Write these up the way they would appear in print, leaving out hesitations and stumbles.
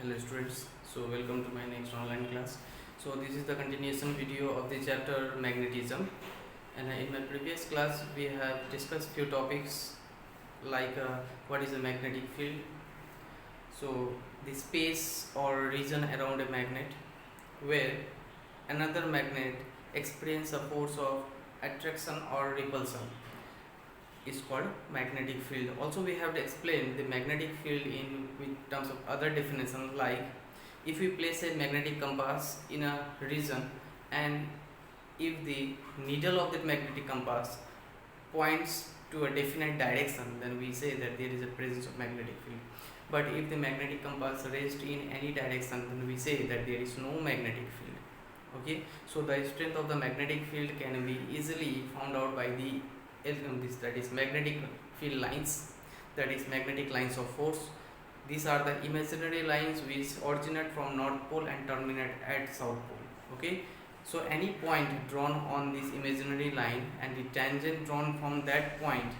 Hello students, so welcome to my next online class. So this is the continuation video of the chapter magnetism, and in my previous class we have discussed few topics like what is a magnetic field, so the space or region around a magnet where another magnet experience a force of attraction or repulsion is called magnetic field. Also we have to explain the magnetic field in with terms of other definition, like if we place a magnetic compass in a region and if the needle of that magnetic compass points to a definite direction, then we say that there is a presence of magnetic field. But if the magnetic compass rests in any direction, then we say that there is no magnetic field. Okay, so the strength of the magnetic field can be easily found out by the that is magnetic field lines, that is magnetic lines of force. These are the imaginary lines which originate from north pole and terminate at south pole. Okay, so any point drawn on this imaginary line and the tangent drawn from that point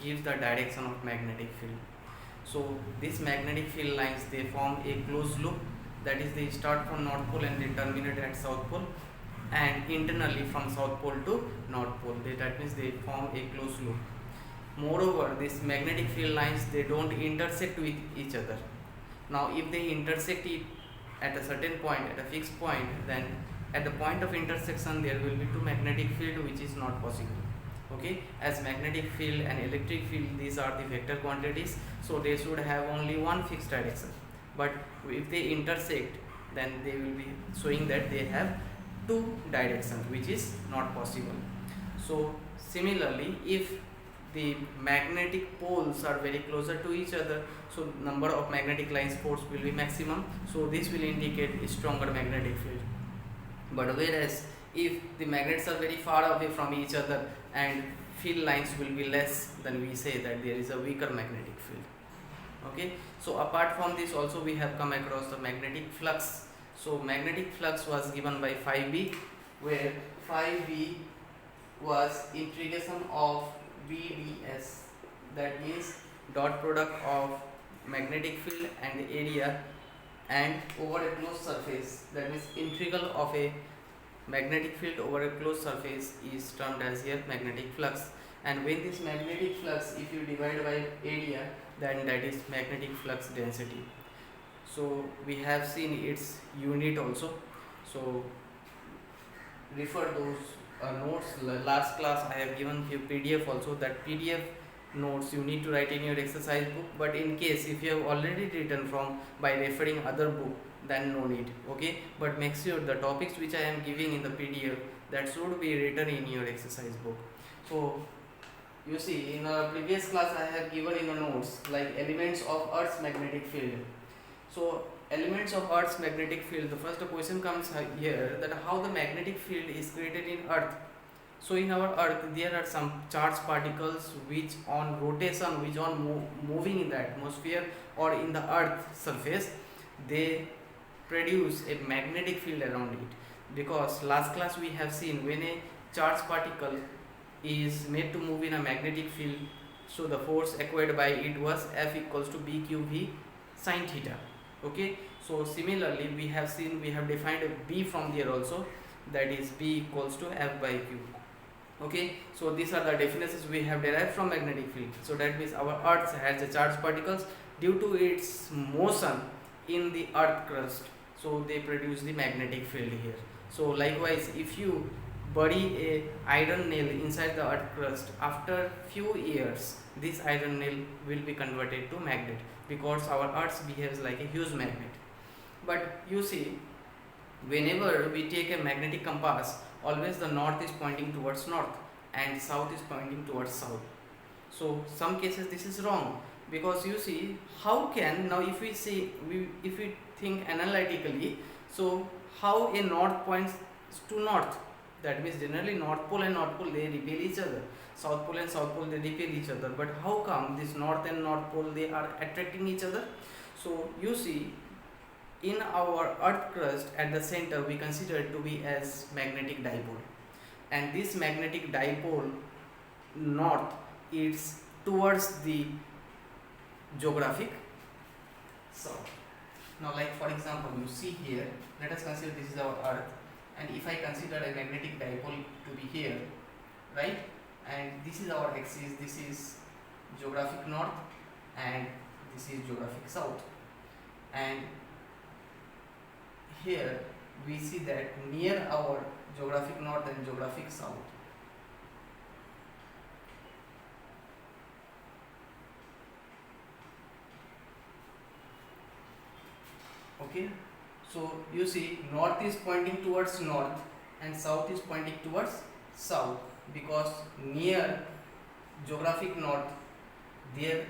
gives the direction of magnetic field. So these magnetic field lines, they form a closed loop, that is they start from north pole and they terminate at south pole, and internally from south pole to north pole. That means they form a closed loop. Moreover, these magnetic field lines, they don't intersect with each other. Now if they intersect it at a certain point, at a fixed point, then at the point of intersection there will be two magnetic field, which is not possible. Okay, as magnetic field and electric field, these are the vector quantities, so they should have only one fixed direction. But if they intersect, then they will be showing that they have two directions, which is not possible. So similarly, if the magnetic poles are very closer to each other, so number of magnetic lines force will be maximum, so this will indicate a stronger magnetic field. But whereas if the magnets are very far away from each other and field lines will be less, then we say that there is a weaker magnetic field. Okay, so apart from this also we have come across the magnetic flux. So magnetic flux was given by phi b, where phi b was integration of VDS, that means dot product of magnetic field and area and over a closed surface, that means integral of a magnetic field over a closed surface is termed as here magnetic flux. And when this magnetic flux, if you divide by area, then that is magnetic flux density. So we have seen its unit also, so refer those notes. Last class I have given you PDF also, that PDF notes you need to write in your exercise book, but in case if you have already written from by referring other book, then no need. Okay, but make sure the topics which I am giving in the PDF, that should be written in your exercise book. So you see, in a previous class I have given in the notes like elements of Earth's magnetic field. So elements of Earth's magnetic field, the first question comes here, that how the magnetic field is created in Earth. So in our Earth there are some charged particles which on rotation, which on moving in the atmosphere or in the Earth surface, they produce a magnetic field around it. Because last class we have seen, when a charged particle is made to move in a magnetic field, so the force acquired by it was F equals to BQV sin theta. Okay, so similarly we have seen, we have defined B from there also, that is B equals to F by Q. Okay, so these are the definitions we have derived from magnetic field. So that means our Earth has the charged particles, due to its motion in the Earth crust, so they produce the magnetic field here. So likewise, if you bury a iron nail inside the Earth crust, after few years this iron nail will be converted to magnet, because our Earth behaves like a huge magnet. But you see, whenever we take a magnetic compass, always the north is pointing towards north and south is pointing towards south. So some cases this is wrong, because you see, how can, now if we see, if we think analytically, so how a north points to north, that means generally north pole and north pole they repel each other, south pole and south pole they repel each other, but how come this north and north pole they are attracting each other? So you see, in our Earth crust at the center we consider it to be as magnetic dipole, and this magnetic dipole north is towards the geographic south. Now, like for example, you see here, let us consider this is our earth, and if I consider a magnetic dipole to be here, right, and this is our axis, this is geographic north and this is geographic south, and here we see that near our geographic north and geographic south, okay, so you see north is pointing towards north and south is pointing towards south, because near geographic north there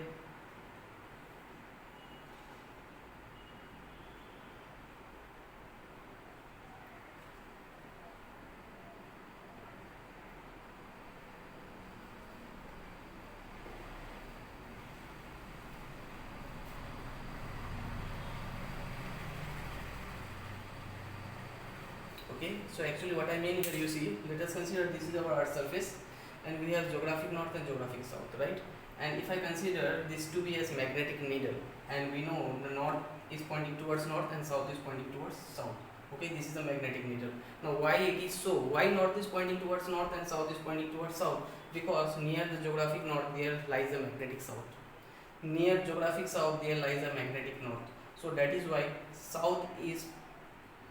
okay, so actually what I mean here, you see, let us consider this is our earth surface and we have geographic north and geographic south, right, and if I consider this to be as magnetic needle, and we know the north is pointing towards north and south is pointing towards south, okay, this is a magnetic needle. Now why it is so, why north is pointing towards north and south is pointing towards south? Because near the geographic north there lies a magnetic south, near geographic south there lies a magnetic north, so that is why south is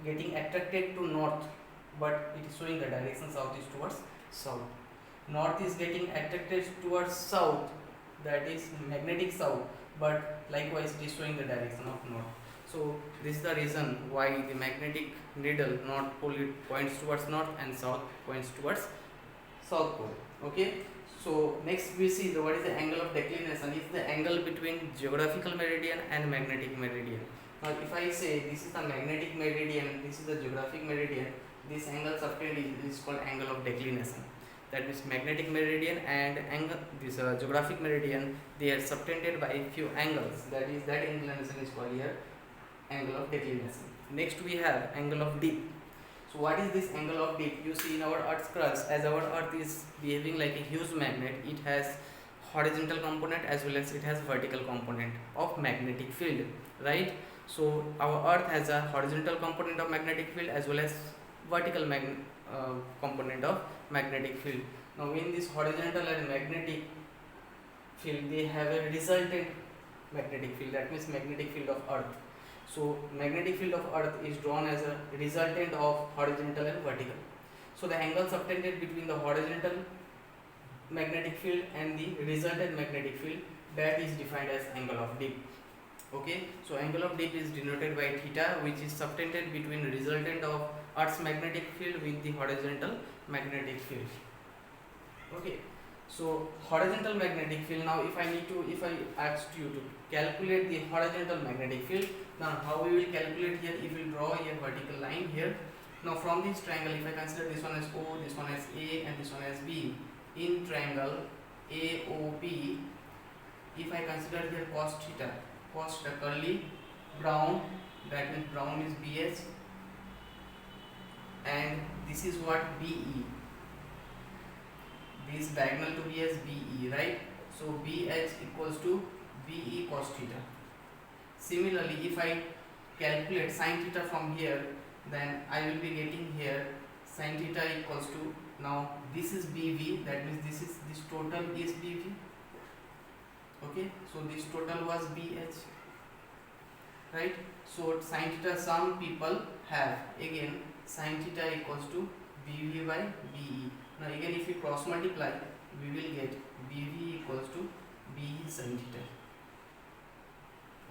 getting attracted to north, but it is showing the direction south is towards south. North is getting attracted towards south, that is magnetic south, but likewise it is showing the direction of north. So this is the reason why the magnetic needle north pole points towards north and south points towards south pole. Okay. So next we see what is the angle of declination. It's the angle between geographical meridian and magnetic meridian. Now if I say this is the magnetic meridian, this is the geographic meridian, this angle subtended is called angle of declination. That means magnetic meridian and angle, this geographic meridian, they are subtended by a few angles. That is, that inclination is called here angle of declination. Next we have angle of dip. So what is this angle of dip? You see in our Earth's crust, as our Earth is behaving like a huge magnet, it has horizontal component as well as it has vertical component of magnetic field, right? So our Earth has a horizontal component of magnetic field as well as vertical component of magnetic field. Now in this horizontal and magnetic field, they have a resultant magnetic field, that means magnetic field of Earth. So magnetic field of Earth is drawn as a resultant of horizontal and vertical. So the angle subtended between the horizontal magnetic field and the resultant magnetic field, that is defined as angle of dip. Okay, so angle of dip is denoted by theta, which is subtended between resultant of Earth's magnetic field with the horizontal magnetic field. Okay, so horizontal magnetic field. Now if I asked you to calculate the horizontal magnetic field, now how we will calculate here? If we draw a vertical line here, now from this triangle, if I consider this one as O, this one as A and this one as B, in triangle AOB, if I consider here cos theta curly brown, that means brown is BH, and this is what BE, this diagonal to be as BE, right? So BH equals to BE cos theta. Similarly, if I calculate sin theta from here, then I will be getting here sin theta equals to, now this is BV, that means this total is BV. Okay, so this total was BH, right? So sin theta, some people have again sin theta equals to BV by BE. Now again if we cross multiply, we will get BV equals to BE sin theta.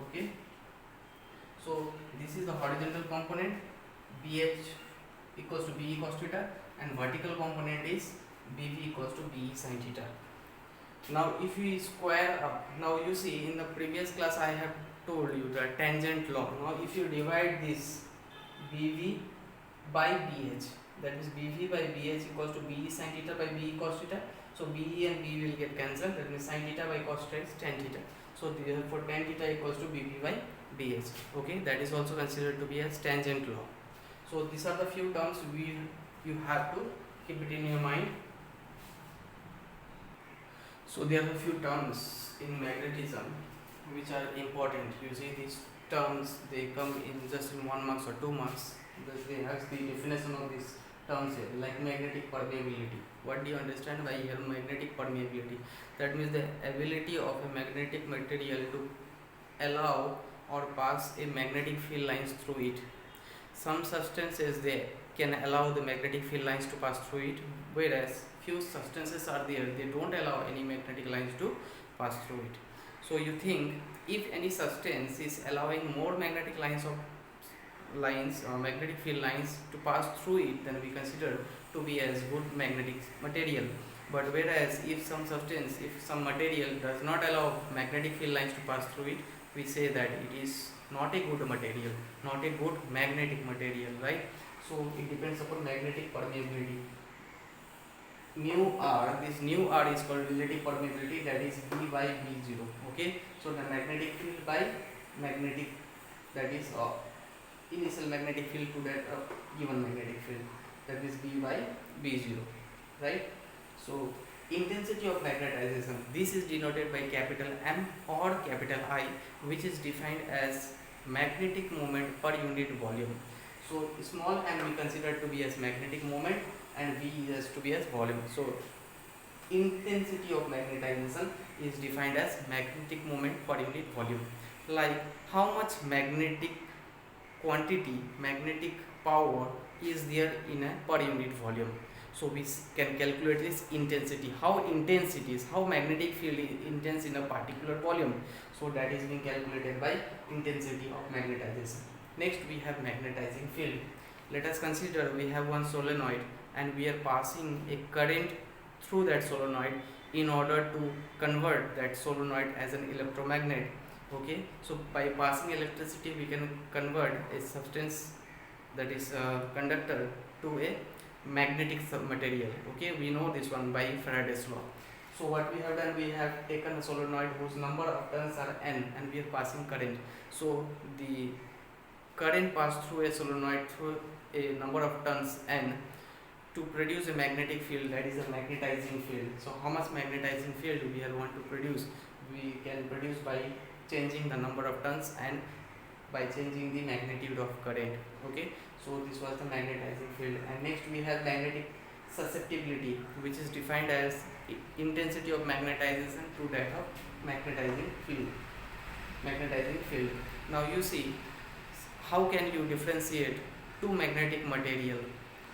Okay, so this is the horizontal component, BH equals to BE cos theta, and vertical component is BV equals to BE sin theta. Now if we square up, now you see in the previous class I have told you the tangent law. Now if you divide this BV by BH, that is BV by BH equals to BE sin theta by BE cos theta. So BE and BE will get cancelled, that means sin theta by cos theta is tan theta. So therefore tan theta equals to BV by BH. Okay, that is also considered to be as tangent law. So these are the few terms you have to keep it in your mind. So there are a few terms in magnetism which are important. You see these terms, they come in just in 1 marks or 2 marks. They ask the definition of these terms here, like magnetic permeability. What do you understand by here magnetic permeability? That means the ability of a magnetic material to allow or pass a magnetic field lines through it. Some substances they can allow the magnetic field lines to pass through it, whereas few substances are there, they don't allow any magnetic lines to pass through it. So you think if any substance is allowing more magnetic lines of magnetic field lines to pass through it, then we consider to be as good magnetic material. But whereas if some substance, if some material does not allow magnetic field lines to pass through it, we say that it is not a good material, not a good magnetic material, right? So it depends upon magnetic permeability. Mu r, this nu r is called relative permeability, that is B by B0. Okay, so the magnetic field by magnetic, that is initial magnetic field to that given magnetic field, that is B by B0, right? So intensity of magnetization, this is denoted by capital M or capital I, which is defined as magnetic moment per unit volume. So small m we consider to be as magnetic moment and V is to be as volume. So intensity of magnetization is defined as magnetic moment per unit volume, like how much magnetic quantity, magnetic power is there in a per unit volume. So we can calculate this intensity, how intense it is, how magnetic field is intense in a particular volume. So that is being calculated by intensity of magnetization. Next we have magnetizing field. Let us consider we have one solenoid and we are passing a current through that solenoid in order to convert that solenoid as an electromagnet. Okay, so by passing electricity we can convert a substance, that is a conductor, to a magnetic material. Okay, we know this one by Faraday's law. So what we have done, we have taken a solenoid whose number of turns are n and we are passing current. So the current passed through a solenoid through a number of turns n to produce a magnetic field, that is a magnetizing field. So how much magnetizing field we are want to produce? We can produce by changing the number of turns and by changing the magnitude of current. Okay, so this was the magnetizing field. And next we have magnetic susceptibility, which is defined as intensity of magnetization to that of magnetizing field. Now you see how can you differentiate two magnetic material.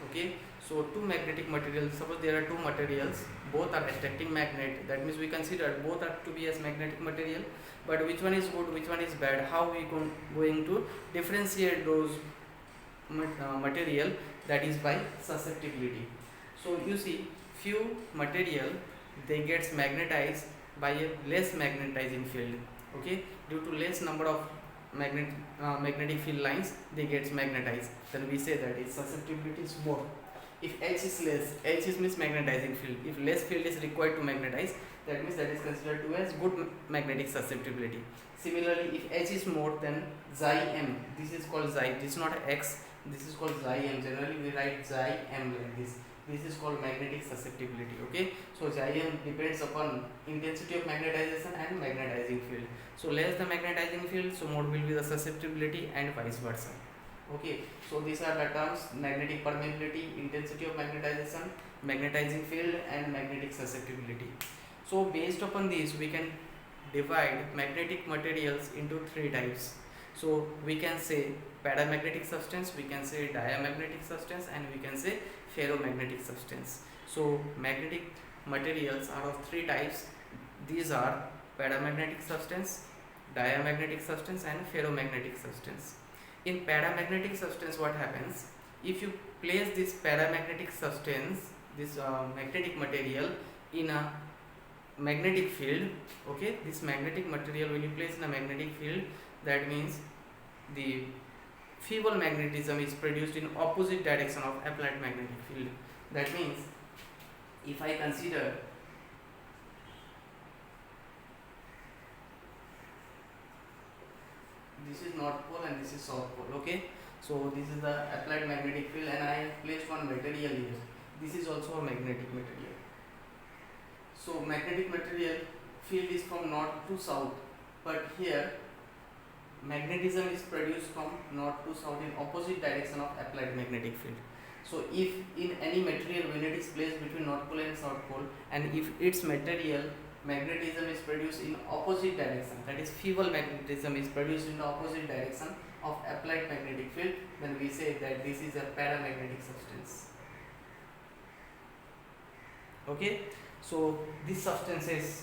Okay, so two magnetic materials, suppose there are two materials, both are attracting magnet, that means we consider both are to be as magnetic material, but which one is good, which one is bad, how we going to differentiate those material, that is by susceptibility. So you see few material they gets magnetized by a less magnetizing field. Okay, due to less number of magnetic field lines they gets magnetized, then we say that its susceptibility is more. If H is less, H is means magnetizing field, if less field is required to magnetize, that means that is considered to as good magnetic susceptibility. Similarly, if H is more, then xi m, this is called xi, this is not X, this is called xi m. Generally we write xi m like this. This is called magnetic susceptibility. Okay, so xi m depends upon intensity of magnetization and magnetizing field. So less the magnetizing field, so more will be the susceptibility and vice versa. Okay, so these are the terms: magnetic permeability, intensity of magnetization, magnetizing field and magnetic susceptibility. So based upon these we can divide magnetic materials into three types. So we can say paramagnetic substance, we can say diamagnetic substance, and we can say ferromagnetic substance. So magnetic materials are of three types. These are paramagnetic substance, diamagnetic substance and ferromagnetic substance. In paramagnetic substance, what happens, if you place this paramagnetic substance, this magnetic material in a magnetic field, okay, this magnetic material when you place in a magnetic field, that means the feeble magnetism is produced in opposite direction of applied magnetic field. That means if I consider this is north pole and this is south pole. Okay, so this is the applied magnetic field and I have placed one material here. This is also a magnetic material. So magnetic material field is from north to south. but here magnetism is produced from north to south in opposite direction of applied magnetic field. So if in any material when it is placed between north pole and south pole, and if its material magnetism is produced in opposite direction, that is feeble magnetism is produced in the opposite direction of applied magnetic field, then we say that this is a paramagnetic substance. Okay, so this substance is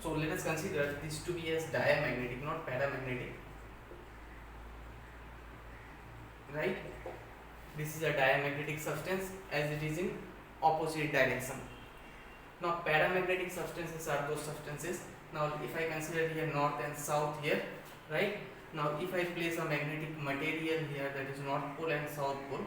so let us consider this to be as diamagnetic, not paramagnetic, right? This is a diamagnetic substance as it is in opposite direction. Now paramagnetic substances are those substances. Now if I consider here north and south here, right? Now if I place a magnetic material here, that is north pole and south pole,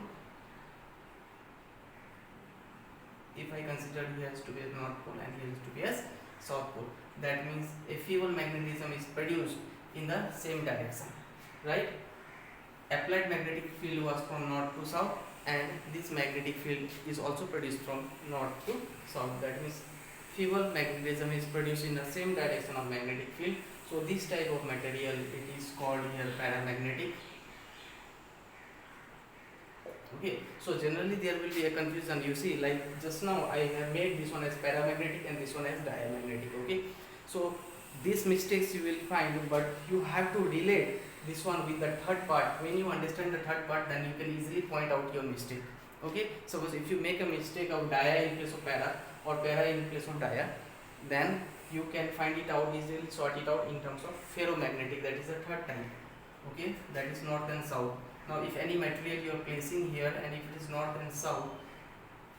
if I consider here as to be as north pole and here is to be as south pole, that means a feeble magnetism is produced in the same direction, right? Applied magnetic field was from north to south, and this magnetic field is also produced from north to south. That means feeble magnetism is produced in the same direction of magnetic field. So this type of material, it is called here paramagnetic. Okay, so generally there will be a confusion. You see, like just now I have made this one as paramagnetic and this one as diamagnetic. Okay, so these mistakes you will find, but you have to relate this one with the third part. When you understand the third part, then you can easily point out your mistake. Okay, suppose if you make a mistake of dia in place of para or para in place of dia, then you can find it out easily, sort it out in terms of ferromagnetic, that is the third type. Okay, that is north and south. Now if any material you are placing here and if it is north and south,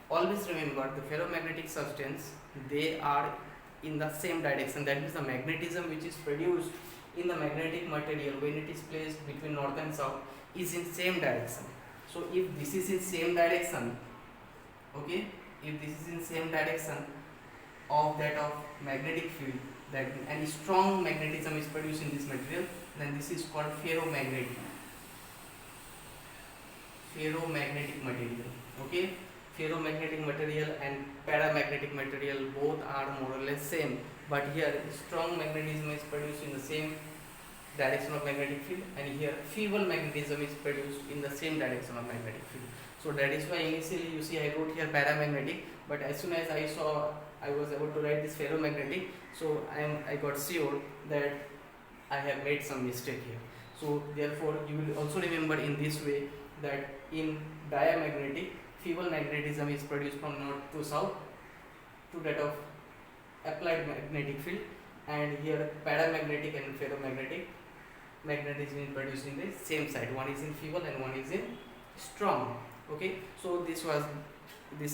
always remember the ferromagnetic substance, they are in the same direction. That means the magnetism which is produced in the magnetic material when it is placed between north and south is in same direction. So if this is in same direction, okay, if this is in same direction of that of magnetic field, that any strong magnetism is produced in this material, then this is called ferromagnetic material. Okay, ferromagnetic material and paramagnetic material both are more or less same, but here strong magnetism is produced in the same direction of magnetic field, and here feeble magnetism is produced in the same direction of magnetic field. So that is why initially you see I wrote here paramagnetic, but as soon as I saw I was able to write this ferromagnetic, so I got sure that I have made some mistake here. So therefore you will also remember in this way that in diamagnetic, feeble magnetism is produced from north to south to that of applied magnetic field, and here paramagnetic and ferromagnetic magnetism is produced in the same side. One is in feeble and one is in strong. Okay, so these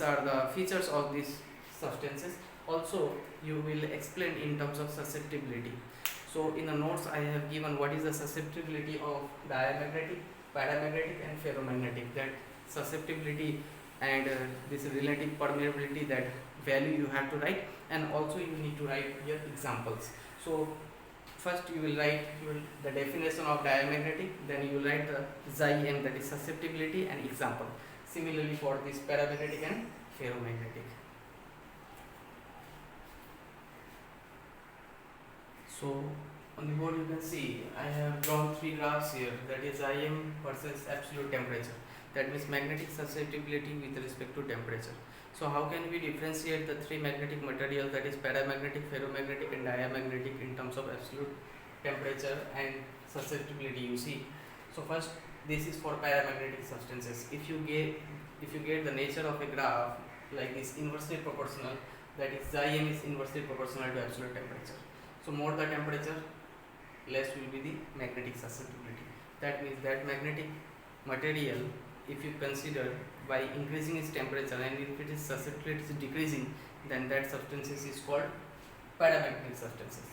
are the features of these substances. Also you will explain in terms of susceptibility. So in the notes I have given what is the susceptibility of diamagnetic, paramagnetic and ferromagnetic, that susceptibility and this relative permeability, that value you have to write, and also you need to write your examples. So first you will write the definition of diamagnetic, then you will write the xi-m, that is susceptibility, and example. Similarly for this paramagnetic and ferromagnetic. So on the board you can see I have drawn three graphs here, that is Im versus absolute temperature, that means magnetic susceptibility with respect to temperature. So how can we differentiate the three magnetic materials, that is paramagnetic, ferromagnetic and diamagnetic, in terms of absolute temperature and susceptibility? You see, so first this is for paramagnetic substances. If you get the nature of a graph like this, inversely proportional, that is xi-m is inversely proportional to absolute temperature. So more the temperature, less will be the magnetic susceptibility. That means that magnetic material, if you consider by increasing its temperature, and if its susceptibility is decreasing, then that substances is called paramagnetic substances.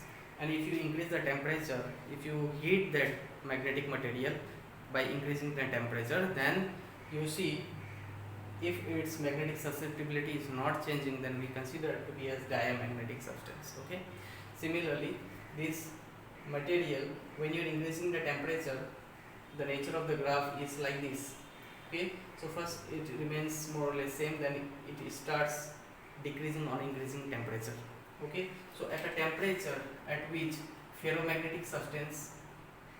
And if you increase the temperature, if you heat that magnetic material by increasing the temperature, then you see if its magnetic susceptibility is not changing, then we consider it to be as diamagnetic substance. Okay, similarly this material, when you are increasing the temperature, the nature of the graph is like this. Okay, so first it remains more or less same, then it starts decreasing on increasing temperature. Okay, so at a temperature at which ferromagnetic substance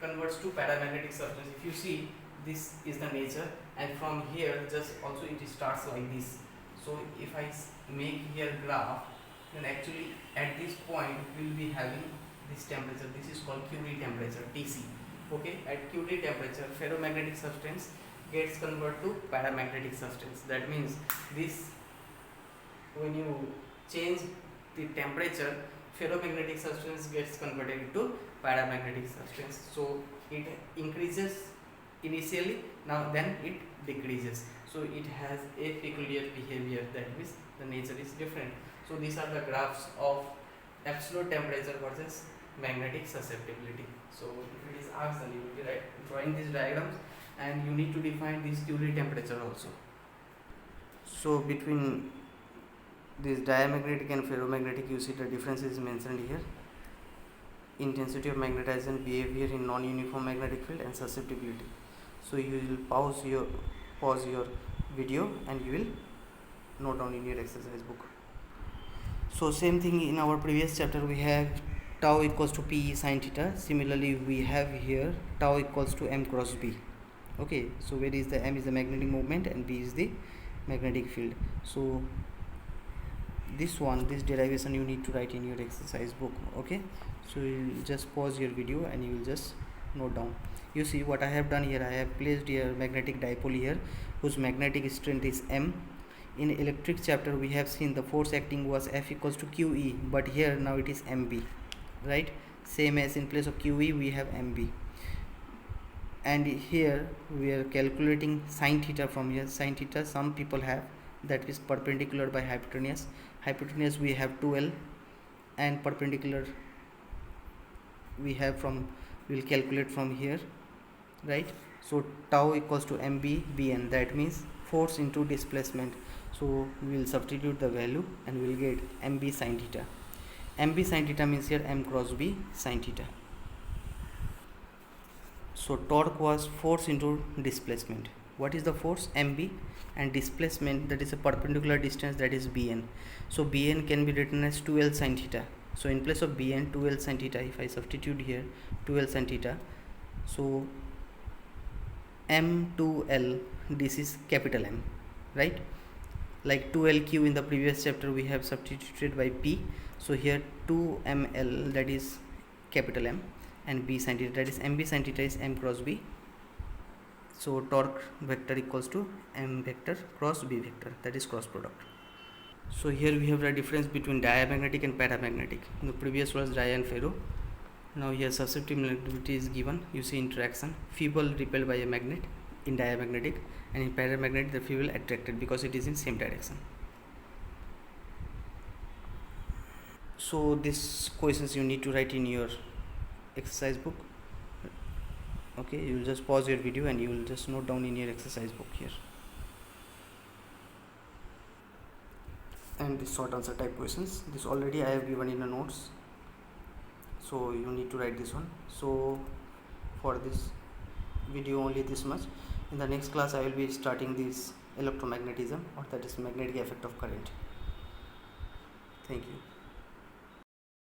converts to paramagnetic substance, if you see, this is the nature, and from here just also it starts like this. So if I make here graph, then actually at this point we will be having this temperature. This is called QD temperature, TC. Okay, at QD temperature ferromagnetic substance gets converted to paramagnetic substance. That means this, when you change the temperature, ferromagnetic substance gets converted into paramagnetic substance. So it increases initially, now then it decreases. So it has a peculiar behavior, that means the nature is different. So these are the graphs of absolute temperature versus magnetic susceptibility. So if it is asked, then you will be drawing these diagrams, and you need to define this QD temperature also. So between this diamagnetic and ferromagnetic, you see the difference is mentioned here: intensity of magnetization, behavior in non-uniform magnetic field, and susceptibility. So you will pause your video and you will note down in your exercise book. So same thing in our previous chapter, we have tau equals to P sin theta. Similarly, we have here tau equals to M cross B. Okay, so where is the M is the magnetic moment and B is the magnetic field. So this derivation you need to write in your exercise book. Okay, so you will just pause your video and you will just note down. You see what I have done here, I have placed here magnetic dipole here whose magnetic strength is M. In electric chapter we have seen the force acting was F equals to QE, but here now it is MB, right? Same as in place of QE we have MB, and here we are calculating sin theta from here. Sin theta some people have, that is perpendicular by hypotenuse. Hypotenuse we have 2L, and perpendicular we have from, we will calculate from here, right? So tau equals to MB Bn, that means force into displacement. So we will substitute the value and we will get MB sin theta. MB sin theta means here M cross B sin theta. So torque was force into displacement. What is the force? MB, and displacement, that is a perpendicular distance, that is Bn. So Bn can be written as 2L sin theta. So in place of Bn, 2L sin theta, if I substitute here 2L sin theta, so M2L, this is capital M, right? Like 2LQ in the previous chapter we have substituted by P. So here 2ML, that is capital M, and B sin theta, that is MB sin theta is M cross B. So torque vector equals to M vector cross B vector, that is cross product. So here we have the difference between diamagnetic and paramagnetic. The previous was dia and ferro. Now here susceptibility is given. You see interaction, feeble repelled by a magnet in diamagnetic, and in paramagnetic the feeble attracted because it is in same direction. So these questions you need to write in your exercise book. Okay, you will just pause your video and you will just note down in your exercise book here. And this short answer type questions, this already I have given in the notes, so you need to write this one. So for this video only this much. In the next class I will be starting this electromagnetism, or that is magnetic effect of current. Thank you.